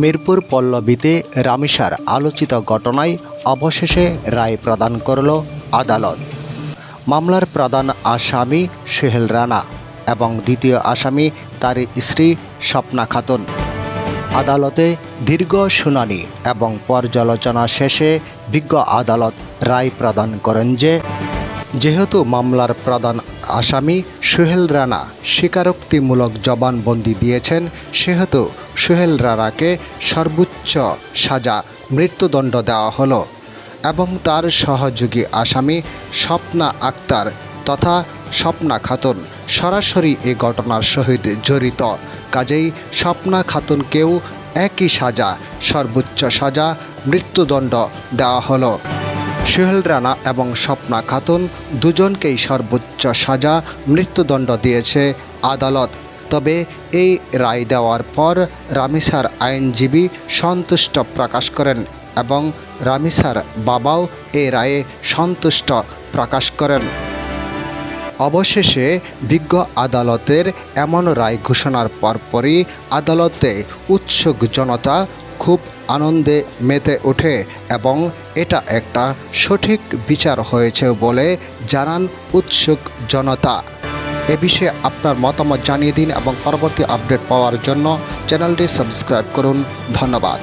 মিরপুর পল্লবীতে রামিসার আলোচিত ঘটনায় অবশেষে রায় প্রদান করল আদালত। মামলার প্রধান আসামি সোহেল রানা এবং দ্বিতীয় আসামি তার স্ত্রী স্বপ্না খাতুন। আদালতে দীর্ঘ শুনানি এবং পর্যালোচনা শেষে বিজ্ঞ আদালত রায় প্রদান করেন যে যেহেতু মামলার প্রধান আসামি সোহেল রানা স্বীকারোক্তিমূলক জবানবন্দি দিয়েছেন, সেহেতু সোহেল রানাকে সর্বোচ্চ সাজা মৃত্যুদণ্ড দেওয়া হলো এবং তার সহযোগী আসামি স্বপ্না আক্তার তথা স্বপ্না খাতুন সরাসরি এ ঘটনার সহিত জড়িত। কাজেই স্বপ্না খাতুনকেও একই সাজা, সর্বোচ্চ সাজা মৃত্যুদণ্ড দেওয়া হলো। সোহেল রানা এবং স্বপ্না খাতুন দুজনকেই সর্বোচ্চ সাজা মৃত্যুদণ্ড দিয়েছে আদালত। তবে এই রায় দেওয়ার পর রামিসার আইনজীবী সন্তুষ্ট প্রকাশ করেন এবং রামিসার বাবাও এই রায়ে সন্তুষ্ট প্রকাশ করেন। অবশেষে বিজ্ঞ আদালতের এমন রায় ঘোষণার পরপরই আদালতে উৎসুক জনতা খুব আনন্দে মেতে ওঠে এবং এটা একটা সঠিক বিচার হয়েছে বলে জানান উৎসুক জনতা। এ বিষয়ে আপনার মতামত জানিয়ে দিন এবং পরবর্তী আপডেট পাওয়ার জন্য চ্যানেলটি সাবস্ক্রাইব করুন। ধন্যবাদ।